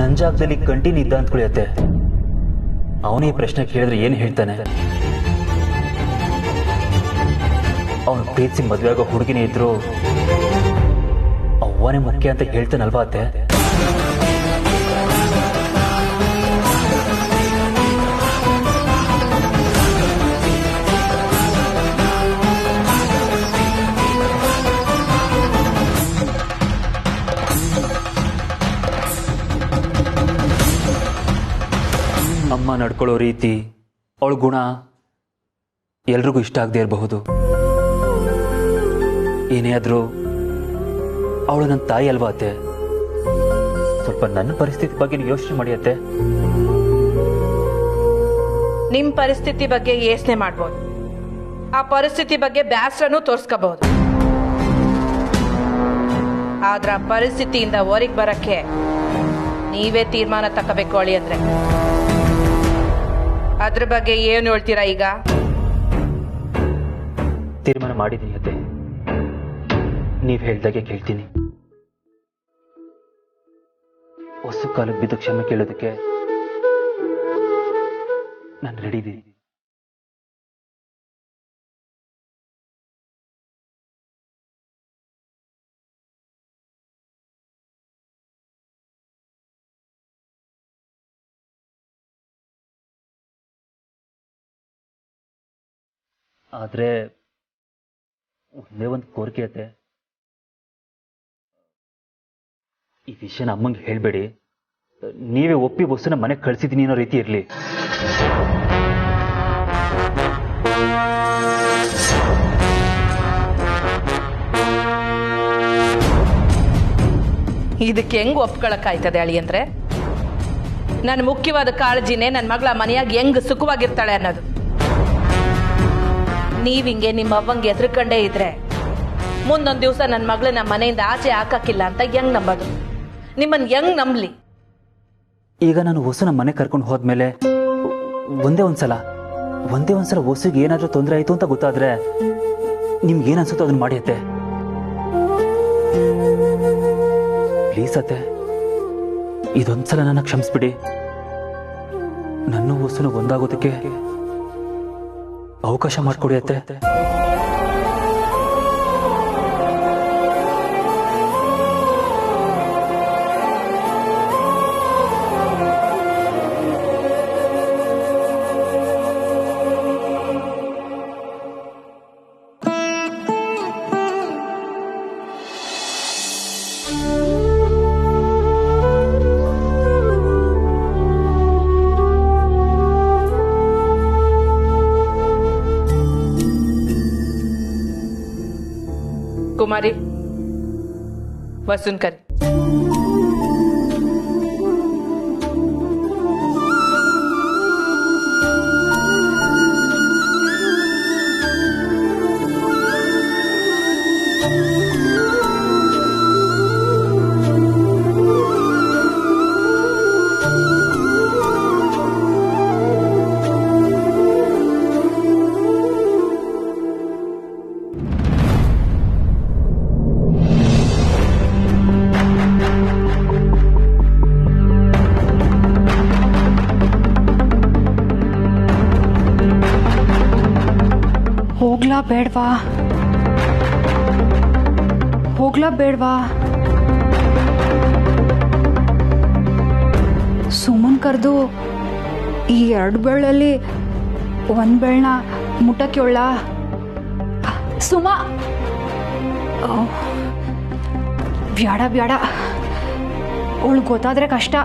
ನನ್ನ ಜಾಗದಲ್ಲಿ ಕಂಟಿನ್ಯೂ ಇದ್ದ ಅಂದ್ಕೊಳ್ಳುತ್ತೆ. ಅವನೇ ಪ್ರಶ್ನೆ ಕೇಳಿದ್ರೆ ಏನು ಹೇಳ್ತಾನೆ? ಅವನು ಪ್ರೀತಿಸಿ ಮದುವೆ ಆಗೋ ಹುಡುಗಿನೇ ಇದ್ರು ಅವನೇ ಮುಖ್ಯ ಅಂತ ಹೇಳ್ತಾನಲ್ವಾ ಅತ್ತೆ? ಅಮ್ಮ ನಡ್ಕೊಳ್ಳೋ ರೀತಿ, ಅವಳ ಗುಣ ಎಲ್ರಿಗೂ ಇಷ್ಟ ಆಗದೆ ಇರಬಹುದು. ಏನೇ ಆದ್ರೂ ಅವಳು ನನ್ನ ತಾಯಿ ಅಲ್ವಾ ಅತ್ತೆ? ಸ್ವಲ್ಪ ನನ್ನ ಪರಿಸ್ಥಿತಿ ಬಗ್ಗೆ ಯೋಚನೆ ಮಾಡಿ ಅತ್ತೆ. ನಿಮ್ ಪರಿಸ್ಥಿತಿ ಬಗ್ಗೆ ಯೋಚನೆ ಮಾಡ್ಬೋದು, ಆ ಪರಿಸ್ಥಿತಿ ಬಗ್ಗೆ ಬ್ಯಾಸರನು ತೋರ್ಸ್ಕೋಬಹುದು. ಆದ್ರ ಆ ಪರಿಸ್ಥಿತಿಯಿಂದ ಹೊರಗೆ ಬರಕ್ಕೆ ನೀವೇ ತೀರ್ಮಾನ ತಗೋಬೇಕು ಅಳಿ ಅಂದ್ರೆ. ಅದ್ರ ಬಗ್ಗೆ ಏನು ಹೇಳ್ತೀರಾ ಈಗ? ತೀರ್ಮಾನ ಮಾಡಿದ್ದೀನಿ ಅತ್ತೆ. ನೀವ್ ಹೇಳ್ದಾಗೆ ಕೇಳ್ತೀನಿ. ಹೊಸ ಕಾಲಕ್ಕೆ ಬಿದ್ದು ಕ್ಷಮೆ ಕೇಳೋದಕ್ಕೆ ನಾನು ರೆಡಿ ಇದ್ದೀನಿ. ಆದ್ರೆ ಒಂದೇ ಒಂದು ಕೋರಿಕೆ ಅತ್ತೆ. ಈ ವಿಷಯನ ಅಮ್ಮಂಗೆ ಹೇಳ್ಬೇಡಿ. ನೀವೇ ಒಪ್ಪಿ ಬಸ್ಸನ್ನ ಮನೆಗೆ ಕಳ್ಸಿದ್ದೀನಿ ಅನ್ನೋ ರೀತಿ ಇರಲಿ. ಇದಕ್ಕೆ ಹೆಂಗ್ ಒಪ್ಕೊಳಕ್ಕಾಯ್ತದೆ ಅಳಿ ಅಂದ್ರೆ? ನನ್ನ ಮುಖ್ಯವಾದ ಕಾಳಜಿನೇ ನನ್ನ ಮಗಳ ಮನೆಯಾಗ ಹೆಂಗ್ ಸುಖವಾಗಿರ್ತಾಳೆ ಅನ್ನೋದು. ನೀವಿಂಗೆ ನಿಮ್ಮ ಅವ್ವಂಗೆ ಎದುರುಕಂಡೇ ಇದ್ರೆ ಮುಂದೊಂದು ದಿವಸ ನನ್ನ ಮಗಳನ್ನ ಮನೆಯಿಂದ ಆಚೆ ಹಾಕಕ್ಕಿಲ್ಲ ಅಂತ ಹೆಂಗ್ ನಂಬೋದು? ನಿಮ್ಮನ್ ಹೆಂಗ್ ನಂಬ್ಲಿ? ಈಗ ನಾನು ಹೊಸನ ಮನೆ ಕರ್ಕೊಂಡು ಹೋದ್ಮೇಲೆ ಒಂದೇ ಒಂದ್ಸಲ ಹೊಸಿಗೆ ಏನಾದ್ರೂ ತೊಂದರೆ ಆಯ್ತು ಅಂತ ಗೊತ್ತಾದ್ರೆ ನಿಮ್ಗೆ ಏನ್ ಅನ್ಸುತ್ತೋ ಅದನ್ನ ಮಾಡಿ ಅತ್ತೆ. ಪ್ಲೀಸ್ ಅತ್ತೆ, ಇದೊಂದ್ಸಲ ನನ್ನ ಕ್ಷಮಿಸ್ಬಿಡಿ. ನನ್ನ ಹೊಸನು ಒಂದಾಗೋದಕ್ಕೆ ಅವಕಾಶ ಮಾಡಿಕೊಡಿ ಅತ್ತೆ. कुमारी वसुन कर ಹೋಗ್ಲಾ ಬೇಡ್ವಾ? ಸುಮ್ಮನ್ ಕರೆದು ಈ 2 ಬೆಳ್ಳಲ್ಲಿ 1 ಬೆಳ್ಳನ ಮುಟ್ಟಕ್ಕೆಳ್ಳ ಸುಮ. ಬ್ಯಾಡ ಅವಳು ಗೊತ್ತಾದ್ರೆ ಕಷ್ಟ.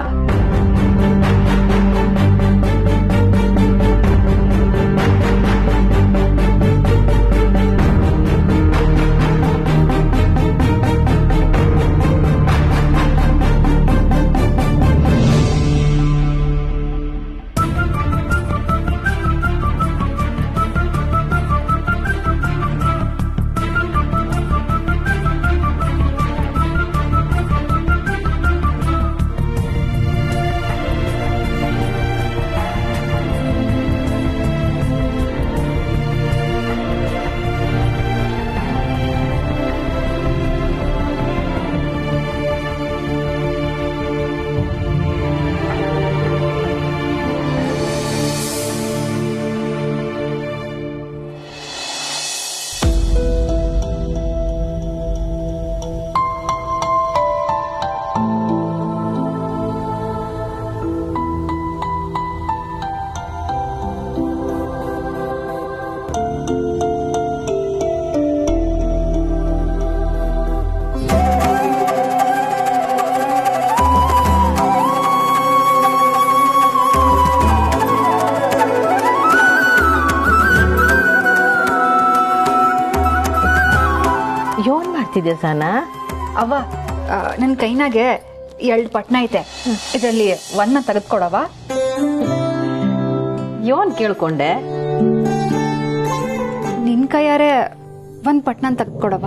ಮಾಡ್ತಿದ್ದೆ ಸನ? ಅವ್ವ ನನ್ನ ಕೈನಾಗೆ 2 ಪಟ್ನ ಐತೆ, ಇದರಲ್ಲಿ 1 ತೆಗೆದುಕೊಡವ. ಯೋನ್ ಕೇಳ್ಕೊಂಡೆ? ನಿನ್ ಕೈಯಾರೆ 1 ಪಟ್ನ ತೆಗೆದುಕೊಡವ.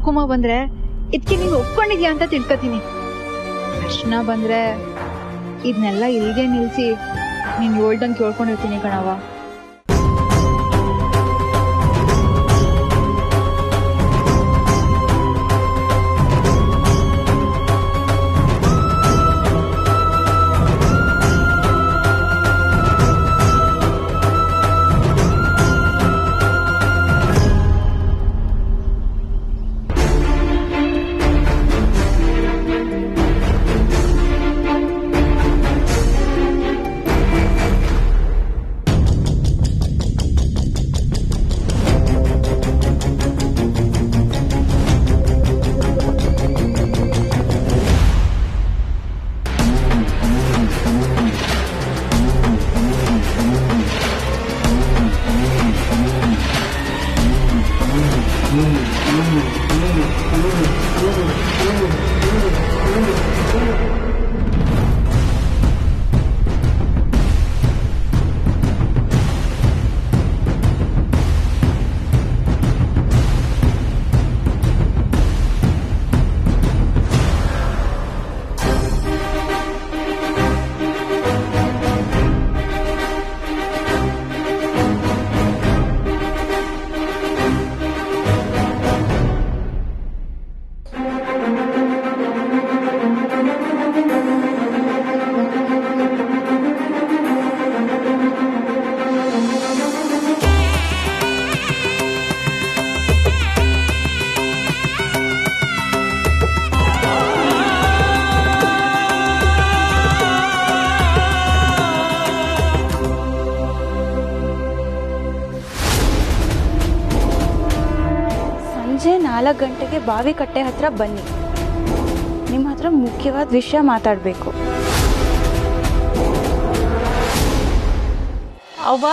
ಕುಂಕುಮ ಬಂದ್ರೆ ಇದಕ್ಕೆ ನೀನು ಒಪ್ಕೊಂಡಿದ್ಯಾ ಅಂತ ತಿಳ್ಕೊತೀನಿ. ಅರ್ಶನ ಬಂದ್ರೆ ಇದನ್ನೆಲ್ಲ ಇಲ್ಲಿಗೆ ನಿಲ್ಸಿ ನೀನ್ ಹೇಳ್ದಂಗೆ ಕೇಳ್ಕೊಂಡಿರ್ತೀನಿ ಕಣವ. ಸಂಜೆ 4 ಗಂಟೆಗೆ ಬಾವಿ ಕಟ್ಟೆ ಹತ್ರ ಬನ್ನಿ. ನಿಮ್ಮ ಹತ್ರ ಮುಖ್ಯವಾದ ವಿಷಯ ಮಾತಾಡಬೇಕು. ಅವ್ವ,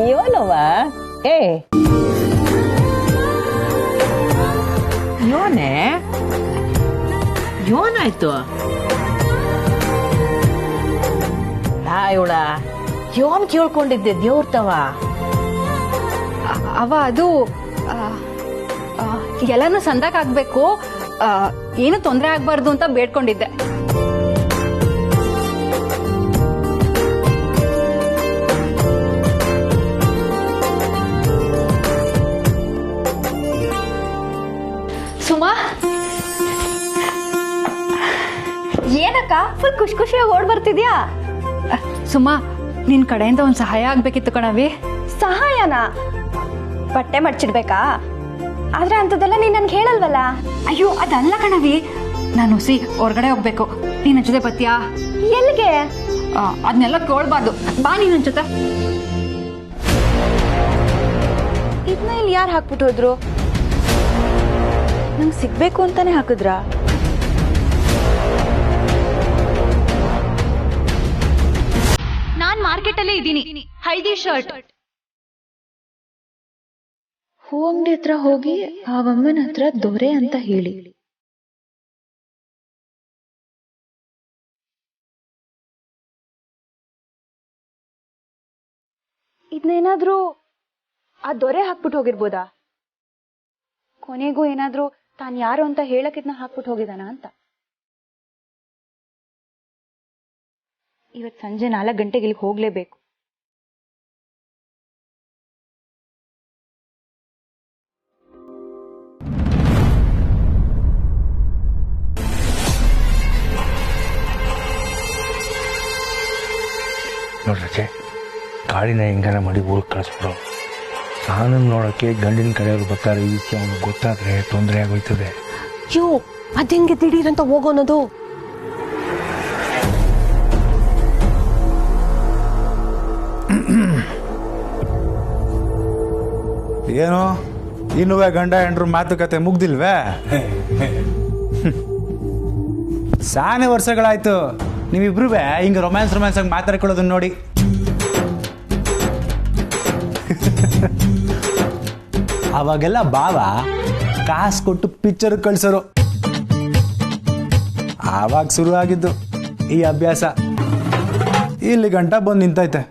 ಯೋನವ್ವ? ಯೋನೆ ಯೋನಾಯ್ತು ಇವಳ ಯೋನ್ ಕೇಳ್ಕೊಂಡಿದ್ದೆ ದೇವ್ರತವ. ಅವ ಅದು ಎಲ್ಲಾನು ಸಂದಾಕ್ ಆಗ್ಬೇಕು, ಏನು ತೊಂದರೆ ಆಗ್ಬಾರ್ದು ಅಂತ ಬೇಡ್ಕೊಂಡಿದ್ದೆ. ಸುಮಾ, ಏನಕ್ಕ ಫುಲ್ ಖುಷಿ ಖುಷಿಯಾಗಿ ಓಡ್ ಬರ್ತಿದ್ಯಾ? ಸುಮಾ, ನಿನ್ ಕಡೆಯಿಂದ ಒಂದ್ ಸಹಾಯ ಆಗ್ಬೇಕಿತ್ತು ಕಣವಿ. ಸಹಾಯನಾ? ಬಟ್ಟೆ ಮಡ್ಚಿಡ್ಬೇಕಾ? ಆದ್ರೆ ಅಂತದೆಲ್ಲ ನೀನ್ ನನ್ಗೆ ಹೇಳಲ್ವಲ್ಲ. ಅಯ್ಯೋ ಅದಲ್ಲ ಕಣವಿ, ನಾನು ಹೊರಗಡೆ ಹೋಗ್ಬೇಕು, ನೀನ್ ಜೊತೆ ಬತ್ತೀಯಾ? ಎಲ್ಲಿಗೆ? ಅದನ್ನೆಲ್ಲ ಕೇಳ್ಬಾರ್ದು, ಬಾ ನೀನ್ ಜೊತೆ. ಇದನ್ನ ಇಲ್ಲಿ ಯಾರು ಹಾಕ್ಬಿಟ್ಟು ಹೋದ್ರು? ನಂಗೆ ಸಿಗ್ಬೇಕು ಅಂತಾನೆ ಹಾಕಿದ್ರಾ? ನಾನ್ ಮಾರ್ಕೆಟ್ ಅಲ್ಲೇ ಇದ್ದೀನಿ, ಹಳದಿ ಶರ್ಟ್. ಹೂ ಅಂಗಡಿ ಹತ್ರ ಹೋಗಿ ಆ ಅಮ್ಮನ ಹತ್ರ ದೊರೆ ಅಂತ ಹೇಳಿ. ಇದನ್ನೇನಾದ್ರೂ ಆ ದೊರೆ ಹಾಕ್ಬಿಟ್ಟು ಹೋಗಿರ್ಬೋದಾ? ಕೊನೆಗೂ ಏನಾದ್ರೂ ತಾನ್ ಯಾರು ಅಂತ ಹೇಳಕ್ ಇದನ್ನ ಹಾಕ್ಬಿಟ್ಟು ಹೋಗಿದಾನ ಅಂತ. ಇವತ್ ಸಂಜೆ 4 ಗಂಟೆಗೆ ಇಲ್ಲಿಗೆ ಹೋಗ್ಲೇಬೇಕು. ನೋಡ್ರಚೆ ಗಾಡಿನ ಹೆಂಗಾರ ಮಾಡಿ ಊರಿಗೆ ಕಳಿಸ್ಬಿಡು. ನಾನು ನೋಡೋಕ್ಕೆ ಗಂಡಿನ ಕಡೆಯವ್ರು ಬರ್ತಾರೆ. ಈ ವಿಷಯ ಅವ್ನಿಗೆ ಗೊತ್ತಾದರೆ ತೊಂದರೆ ಆಗೋಯ್ತದೆ. ಅಯ್ಯೋ ಅದೆಂಗೆ ದಿಢೀರಂತ ಹೋಗೋನದು? ಏನು ಇನ್ನೂ ಗಂಡ ಹೆಂಡ್ರು ಮಾತುಕತೆ ಮುಗ್ದಿಲ್ವೇ? ಸಾನೆ ವರ್ಷಗಳಾಯ್ತು ನೀವಿಬ್ರು ಹಿಂಗೆ ರೊಮ್ಯಾನ್ಸ್ ಆಗಿ ಮಾತಾಡ್ಕೊಳ್ಳೋದನ್ನ ನೋಡಿ. ಅವಾಗೆಲ್ಲ ಬಾವ ಕಾಸು ಕೊಟ್ಟು ಪಿಕ್ಚರ್ ಕಳ್ಸೋರು. ಆವಾಗ ಶುರು ಆಗಿದ್ದು ಈ ಅಭ್ಯಾಸ. ಇಲ್ಲಿ ಗಂಟ ಬಂದು ನಿಂತೈತೆ.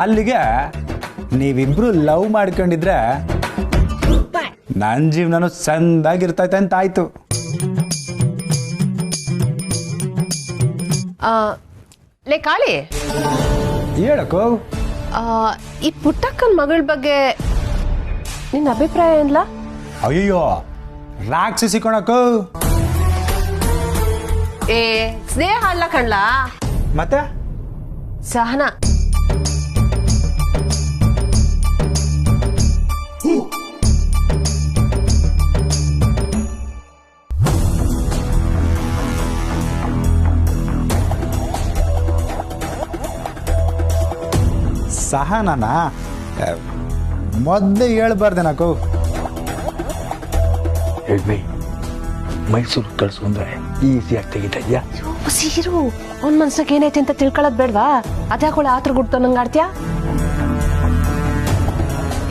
ಅಲ್ಲಿಗೆ ನೀವಿಬ್ರು ಲವ್ ಮಾಡ್ಕೊಂಡಿದ್ರೆ ನನ್ನ ಜೀವನನು ಚಂದಾಗಿರ್ತೈತೆ ಅಂತ ಆಯ್ತು. ಲೇ ಕಾಳಿ, ಹೇಳಕ್ಕೋ ಈ ಪುಟ್ಟಕ್ಕನ ಮಗಳ ಬಗ್ಗೆ ನಿನ್ನ ಅಭಿಪ್ರಾಯ ಏನ್ಲ? ಅಯ್ಯೋ ರಾಕ್ಷಸಿ ಕಣಕ್ಕೋ. ಏ ಸ್ನೇಹ ಅಲ್ಲ ಕಣ್ಲಾ, ಮತ್ತೆ ಸಹನಾ. ಸಹನನ ಮೊದಲೇ ಹೇಳ್ಬಾರ್ದೇನಕ್ಕೋ. ಹೇಳಿ ಮೈಸೂರು ಕಳ್ಸು ಅಂದ್ರೆ ಈಸಿಯಾಗಿ ತೆಗಿತಾ. ಸೀರು ಅವ್ನ ಮನ್ಸಾಗ ಏನೈತೆ ಅಂತ ತಿಳ್ಕೊಳ್ಳೋದ್ ಬೇಡ್ವಾ? ಅದ್ಯಾಕೊಳ್ಳ ಆತ್ರ ಗುಡ್ತ ನಂಗೆ ಆಡ್ತೀಯಾ?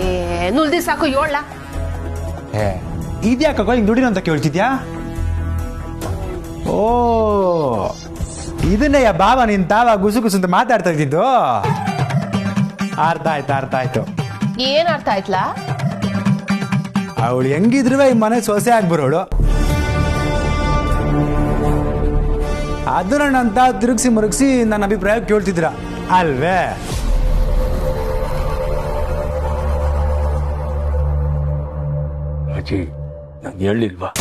ಏ ನುಲ್ದಿ ಸಾಕು ಏಳ. ಇದ್ಯಾಕೋ ಹಿಂಗೆ ದುಡಿನ ಅಂತ ಕೇಳ್ತಿದ್ಯಾ? ಓ ಇದನ್ನೇ ಬಾವ ನಿನ್ ತಾವ ಗುಸು ಅಂತ ಮಾತಾಡ್ತಾ ಇದ್ದಿದ್ದು. ಅರ್ಥ ಆಯ್ತು. ಏನ್ ಅರ್ಥ ಆಯ್ತಲ್ಲ? ಅವಳು ಹೆಂಗಿದ್ರು ಈ ಮನೆ ಸೊಸೆ ಆಗ್ಬರೋಳು. ಅದನ್ನ ನಂತ ತಿರುಗಿಸಿ ಮುರುಗಿಸಿ ನನ್ನ ಅಭಿಪ್ರಾಯ ಕೇಳ್ತಿದ್ರ ಅಲ್ವೇ? ಅಜ್ಜಿ ನಂಗೆ ಹೇಳಿಲ್ವಾ?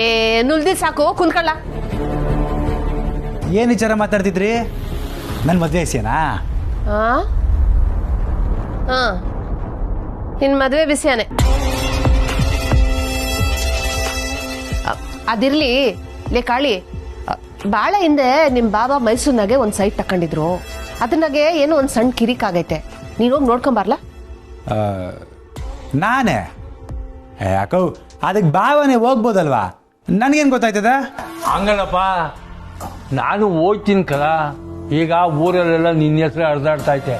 ಏ ನುಲ್ದಿ ಸಾಕು ಕುಂತ್ಕೊಳ್ಳ. ಏನ್ ವಿಚಾರ ಮಾತಾಡ್ತಿದ್ರಿ? ನನ್ ಮದ್ವೆ ವಿಷಯನಾ? ನಿನ್ ಮದ್ವೆ ವಿಷಯನೇ. ಅದಿರ್ಲಿ ಲೇ ಕಾಳಿ, ಬಾಳ ಹಿಂದೆ ನಿಮ್ ಬಾಬಾ ಮೈಸೂರ್ನಾಗೆ ಒಂದ್ ಸೈಟ್ ತಕೊಂಡಿದ್ರು. ಅದನ್ನಾಗೆ ಏನೋ ಒಂದ್ ಸಣ್ಣ ಕಿರಿಕ್ ಆಗೈತೆ. ನೀನ್ ಹೋಗಿ ನೋಡ್ಕೊಂಬರ್ಲಾ? ನಾನೇ ಯಾಕೋ ಅದಕ್ಕೆ ಬಾವನೇ ಹೋಗ್ಬೋದಲ್ವಾ? ನನ್ಗೇನ್ ಗೊತ್ತಾಯ್ತದ? ಹಂಗಲ್ಲಪ್ಪ, ನಾನು ಹೋಗ್ತೀನಿ ಕಲ. ಈಗ ಊರಲ್ಲೆಲ್ಲ ನಿನ್ನ ಹೆಸರು ಹರಿದಾಡ್ತೈತೆ.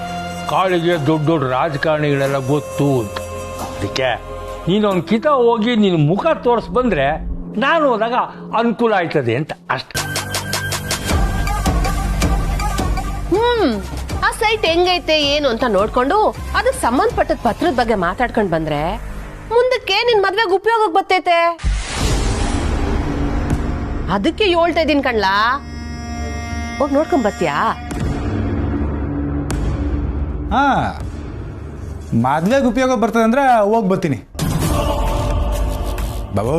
ಕಾಳಿಗೆ ದೊಡ್ಡ ದೊಡ್ಡ ರಾಜಕಾರಣಿಗಳೆಲ್ಲ ಗೊತ್ತು ಅಂತ. ಅದಕ್ಕೆ ನೀನು ಅವ್ನ ಕಿತ ಹೋಗಿ ನಿನ್ನ ಮುಖ ತೋರಿಸ್ ಬಂದ್ರೆ ನಾನು ಹೋದಾಗ ಅನುಕೂಲ ಆಯ್ತದೆ ಅಂತ ಅಷ್ಟೆ. ಆ ಸೈಟ್ ಹೆಂಗೈತೆ ಏನು ಅಂತ ನೋಡ್ಕೊಂಡು ಅದಕ್ಕೆ ಸಂಬಂಧಪಟ್ಟದ ಪತ್ರದ ಬಗ್ಗೆ ಮಾತಾಡ್ಕೊಂಡ್ ಬಂದ್ರೆ ಮುಂದಕ್ಕೆ ನಿನ್ ಮದ್ವೆಗೆ ಉಪಯೋಗಕ್ಕೆ ಬರ್ತೈತೆ. ಅದಕ್ಕೆ ಹೇಳ್ತಾ ಇದೀನಿ ಕಣ್ಲಾ, ಹೋಗಿ ನೋಡ್ಕೊಂಡ್ ಬರ್ತೀಯಾ? ಹಾ ಮದ್ವೆಗೆ ಉಪಯೋಗ ಬರ್ತದೆ ಅಂದ್ರೆ ಹೋಗಿ ಬರ್ತೀನಿ. ಬಾಬು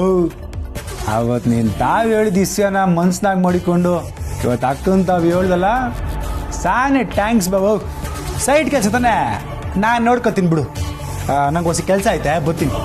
ಅವತ್ ನೀನ್ ತಾವ್ ಹೇಳಿದ ಇಸ್ಯನ ಮನ್ಸ್ನಾಗ ಮಾಡಿಕೊಂಡು ಇವತ್ತು ಅಕ್ಕನ್ ತಾವ್ ಹೇಳ್ದಲ್ಲ, ಸಾನೆ ಟ್ಯಾಂಕ್ಸ್ ಬಾಬು. ಸೈಟ್ ಕೆಲಸ ತಾನೆ, ನಾನು ನೋಡ್ಕೊತೀನಿ ಬಿಡು. ನಂಗೆ ಹೊಸ ಕೆಲಸ ಐತೆ, ಬರ್ತೀನಿ.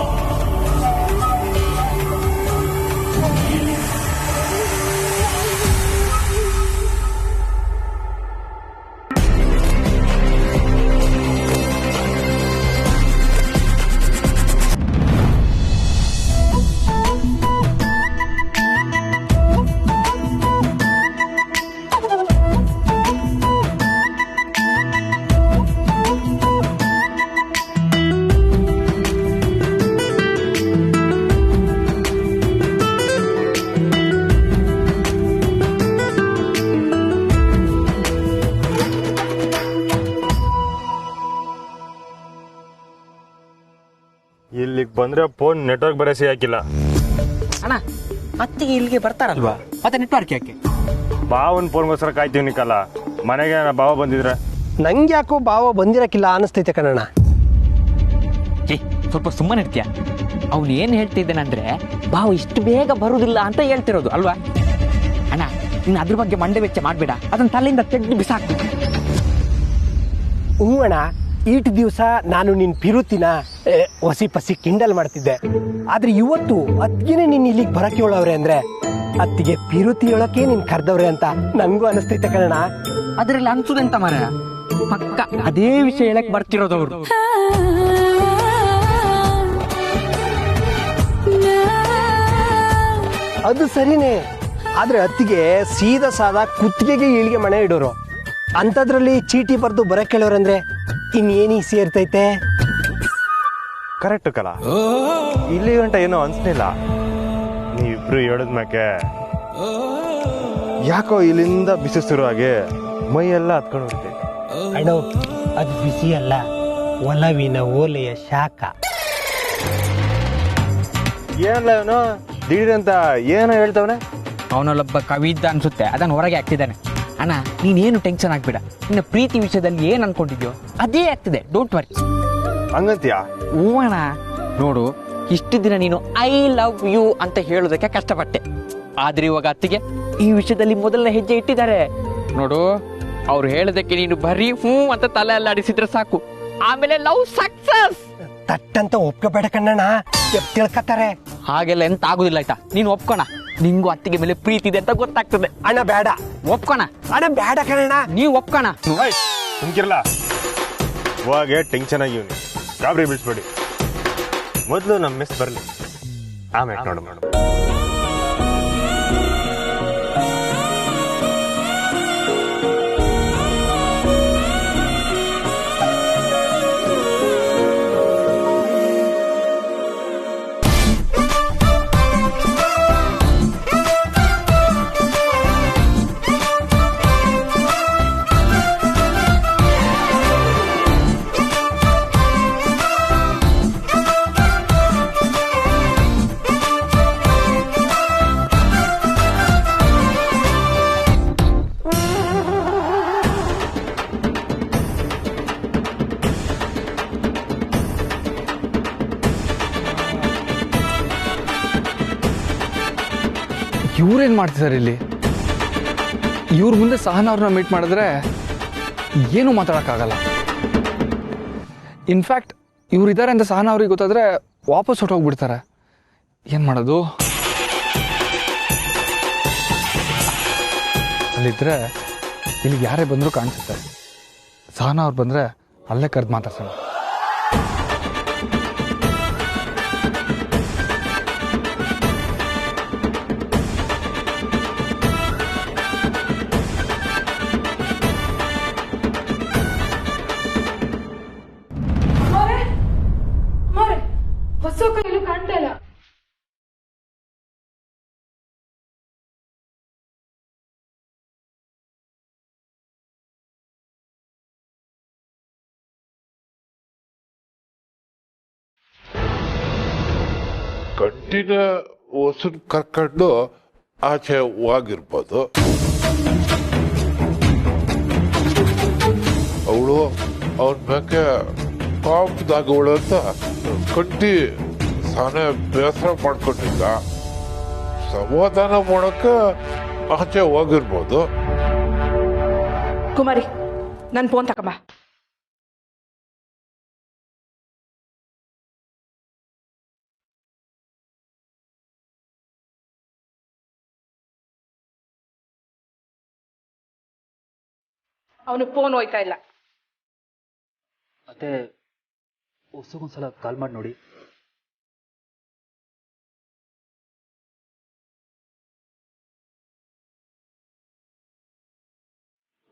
ಇಲ್ಲಿಗೆ ಬಂದ್ರೆ ಫೋನ್ ನೆಟ್ವರ್ಕ್ ಬರೇ ಸಿಗಾಕಿಲ್ಲ ಅಣ್ಣ. ಮತ್ತೆ ಇಲ್ಲಿಗೆ ಬರ್ತಾರಲ್ವಾ, ಮತ್ತೆ ನೆಟ್ವರ್ಕ್ ಯಾಕೆ? ಬಾವನ್ ಫೋನ್ಗೋಸ್ಕರ ಕಾಯ್ತೀವಿ ನಿಕ್ಕಲ್ಲ. ಮನೆಗೆ ಬಾವ ಬಂದಿದ್ರೆ ನಂಗೆ ಯಾಕೋ ಭಾವ ಬಂದಿರಕ್ಕಿಲ್ಲ ಅನಿಸ್ತೈತೆ ಕಣಣ್ಣ. ಸ್ವಲ್ಪ ಸುಮ್ಮನೆ ಇರ್ತೀಯ? ಅವ್ನು ಏನು ಹೇಳ್ತಿದ್ದೇನಂದ್ರೆ ಬಾವು ಇಷ್ಟು ಬೇಗ ಬರುವುದಿಲ್ಲ ಅಂತ ಹೇಳ್ತಿರೋದು ಅಲ್ವಾ ಅಣ್ಣ. ನೀನು ಅದ್ರ ಬಗ್ಗೆ ಮಂಡೆ ವೆಚ್ಚ ಮಾಡಬೇಡ, ಅದನ್ನ ತಲೆಯಿಂದ ತೆಗೆದು ಬಿಸಾಕು. ಹ್ಞೂ ಅಣ್ಣ, ಈಟ್ ದಿವಸ ನಾನು ನಿನ್ ಪಿರುತಿನ ಹೊಸಿ ಪಸಿ ಕಿಂಡಲ್ ಮಾಡ್ತಿದ್ದೆ. ಆದ್ರೆ ಇವತ್ತು ಅತ್ತಿಗೆನೆ ನೀನ್ ಇಲ್ಲಿಗೆ ಬರಕ್ಕೆ ಹೇಳವ್ರೆ ಅಂದ್ರೆ ಅತ್ತಿಗೆ ಪಿರುತಿ ಹೇಳಕ್ಕೆ ನೀನ್ ಕರ್ದವ್ರೆ ಅಂತ ನಂಗೂ ಅನಿಸ್ತೈತೆ ಕಣ. ಅದ್ರಲ್ಲಿ ಅನ್ಸುದಂತ ಮರ, ಪಕ್ಕ ಅದೇ ವಿಷಯ ಹೇಳಕ್ ಬರ್ತಿರೋದವ್ರು. ಅದು ಸರಿನೇ, ಆದ್ರೆ ಅತ್ತಿಗೆ ಸೀದಾ ಸಾದಾ ಕುತ್ತಿಗೆಗೆ ಈಳಿಗೆ ಮನೆ ಇಡೋರು, ಅಂಥದ್ರಲ್ಲಿ ಚೀಟಿ ಬರೆದು ಬರಕ್ಕೆ ಹೇಳೋರಂದ್ರೆ ಇನ್ನೇನೀ ಸೇರ್ತೈತೆ. ಕರೆಕ್ಟ್ ಕಲ, ಇಲ್ಲಿ ಗಂಟ ಏನೋ ಅನ್ಸ್ಲಿಲ್ಲ. ನೀವಿಬ್ರು ಹೇಳಿದ್ಮ್ಯಾಕೆ ಯಾಕೋ ಇಲ್ಲಿಂದ ಬಿಸಿಸಿರೋ ಹಾಗೆ ಮೈ ಎಲ್ಲ ಹತ್ಕೊಂಡು ಹೋಗ್ತೈತೆ. ಅಣ್ಣ, ಅದು ಬಿಸಿ ಅಲ್ಲ, ಒಲವಿನ ಓಲೆಯ ಶಾಖ. ಏನಲ್ಲ ಇವನು ದಿಢೀರಂತ ಏನೋ ಹೇಳ್ತವನೆ. ಅವನಲ್ಲೊಬ್ಬ ಕವಿ ಇದ್ದ ಅನ್ಸುತ್ತೆ, ಅದನ್ನ ಹೊರಗೆ ಹಾಕ್ತಿದ್ದಾನೆ. ಅಣ್ಣ ನೀನೇನು ಟೆನ್ಷನ್ ಆಗ್ಬೇಡ, ನಿನ್ನ ಪ್ರೀತಿ ವಿಷಯದಲ್ಲಿ ಏನ್ ಅನ್ಕೊಂಡಿದ್ಯೋ ಅದೇ ಆಗ್ತಿದೆ, ಡೋಂಟ್ ವರಿ. ಹಂಗಂತೀಯಾ? ಹ್ಞೂ ಅಣ್ಣ, ನೋಡು ಇಷ್ಟು ದಿನ ನೀನು ಐ ಲವ್ ಯು ಅಂತ ಹೇಳೋದಕ್ಕೆ ಕಷ್ಟಪಟ್ಟೆ, ಆದ್ರೆ ಇವಾಗ ಅತ್ತಿಗೆ ಈ ವಿಷಯದಲ್ಲಿ ಮೊದಲನೇ ಹೆಜ್ಜೆ ಇಟ್ಟಿದ್ದಾರೆ ನೋಡು. ಅವ್ರು ಹೇಳೋದಕ್ಕೆ ನೀನು ಬರೀ ಹ್ಞೂ ಅಂತ ತಲೆ ಅಲ್ಲಾಡಿಸಿದ್ರೆ ಸಾಕು, ಆಮೇಲೆ ಲವ್ ಸಕ್ಸಸ್. ತಟ್ಟಂತ ಒಪ್ಕೋಬೇಡ ಕಣ್ಣಣ್ಣ, ತಿಳ್ಕತ್ತಾರೆ. ಹಾಗೆಲ್ಲ ಎಂತ ಆಗುದಿಲ್ಲ ಆಯ್ತಾ, ನೀನು ಒಪ್ಕೋಣ. ನಿಂಗೂ ಅತ್ತಿಗೆ ಮೇಲೆ ಪ್ರೀತಿ ಇದೆ ಅಂತ ಗೊತ್ತಾಗ್ತದೆ. ಅಣ್ಣ ಬೇಡ, ಒಪ್ಕೋಣ. ಅಣ್ಣ ಬೇಡ ಕಣ್ಣಣ್ಣ, ನೀವು ಒಪ್ಕೋಣ. ಸುಮ್ಕಿರಲ್ಲ, ಇವಾಗೆ ಟೆನ್ಷನ್ ಆಗಿ ಇವನು ಗಾಬರಿ ಬೀಳ್ಸ್ಬೇಡಿ. ಮೊದಲು ನಮ್ಮ ಮಿಸ್ ಬರಲಿ, ಆಮೇಲೆ ನೋಡು. ಇವ್ರೇನು ಮಾಡ್ತಿದ್ದಾರೆ ಇಲ್ಲಿ? ಇವ್ರ ಮುಂದೆ ಸಹನ ಅವ್ರನ್ನ ಮೀಟ್ ಮಾಡಿದ್ರೆ ಏನೂ ಮಾತಾಡೋಕ್ಕಾಗಲ್ಲ. ಇನ್ಫ್ಯಾಕ್ಟ್ ಇವ್ರಿದ್ದಾರೆ ಅಂತ ಸಹನ ಅವ್ರಿಗೆ ಗೊತ್ತಾದರೆ ವಾಪಸ್ ಹೊಟ್ಟೋಗ್ಬಿಡ್ತಾರೆ. ಏನು ಮಾಡೋದು? ಅಲ್ಲಿದ್ದರೆ ಇಲ್ಲಿಗೆ ಯಾರೇ ಬಂದರೂ ಕಾಣಿಸುತ್ತೆ. ಸಹನ ಅವ್ರು ಬಂದರೆ ಅಲ್ಲೇ ಕರೆದು ಮಾತಾಡ್ಸೋಣ. ಹೊಸ ಕೈಲೂ ಕಾಣ್ತಾ ಇಲ್ಲ. ಗಂಟಿನ ಹೊಸನ್ ಕರ್ಕೊಂಡು ಆಚೆ ಹೋಗಿರ್ಬೋದು. ಅವಳು ಅವನ ಮ್ಯಾಕೆ ಕಾಪದಾಗವಳು ಅಂತ ಕಂಟಿ ಸಾನೆ ಬೇಸರ ಮಾಡ್ಕೊಂಡಿದ್ದ. ಸಮಾಧಾನ ಮಾಡಕ್ಕ ಆಚೆ ಹೋಗಿರ್ಬೋದು. ಕುಮಾರಿ, ನನ್ನ ಫೋನ್ ತಕೊಂಬ. ಅವನು ಫೋನ್ ಹೋಯ್ತಾ ಇಲ್ಲ. ಮತ್ತೆ ಹೊಸಗೊಂದ್ಸಲ ಕಾಲ್ ಮಾಡಿ ನೋಡಿ.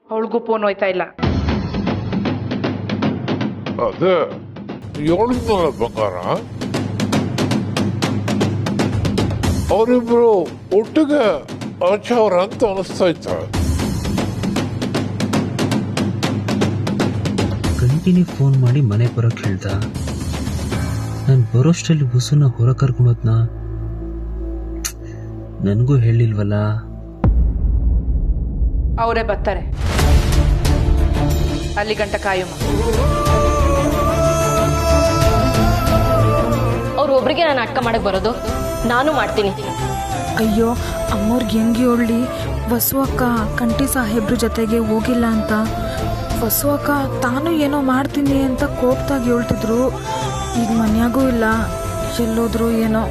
ಅವಳಿಗೂ ಫೋನ್ ಹೋಯ್ತಾ ಇಲ್ಲ. ಅದೇ ಹೇಳಿದ್ನಲ್ಲ ಬಂಗಾರ, ಅವರಿಬ್ರು ಒಟ್ಟಿಗೆ ಆಚೆ ಅವ್ರ ಅಂತ ಅನಿಸ್ತಾ ಇತ್ತ. ಗಂಟಿನಿ ಫೋನ್ ಮಾಡಿ ಮನೆ ಬರೋಕ್ಕೆ ಹೇಳ್ದ. ನಾನು ಬರೋಷ್ಟರಲ್ಲಿ ಹೊಸನ ಹೊರ ಕರ್ಕೊಂಡೋದ್ನ ನನಗೂ ಹೇಳಿಲ್ವಲ್ಲ. ಅವರೇ ಬರ್ತಾರೆ, ಅಲ್ಲಿ ಗಂಟ ಕಾಯಮ್ಮ. ಅವ್ರು ಒಬ್ರಿಗೆ ನಾನು ನಾಟಕ ಮಾಡಕ್ ಬರೋದು, ನಾನು ಮಾಡ್ತೀನಿ. ಅಯ್ಯೋ, ಅಮ್ಮವ್ರಿಗೆ ಹೆಂಗೆ ಹೇಳಿ ಬಸವ ಅಕ್ಕ ಕಂಠಿ ಸಾಹೇಬ್ರ ಜೊತೆಗೆ ಹೋಗಿಲ್ಲ ಅಂತ. ಬಸವ ಅಕ್ಕ ತಾನು ಏನೋ ಮಾಡ್ತೀನಿ ಅಂತ ಕೋಪದಾಗಿ ಹೇಳ್ತಿದ್ರು. ಈಗ ಮನ್ಯಾಗೂ ಇಲ್ಲ, ಎಲ್ಲೋದ್ರು ಏನೋ.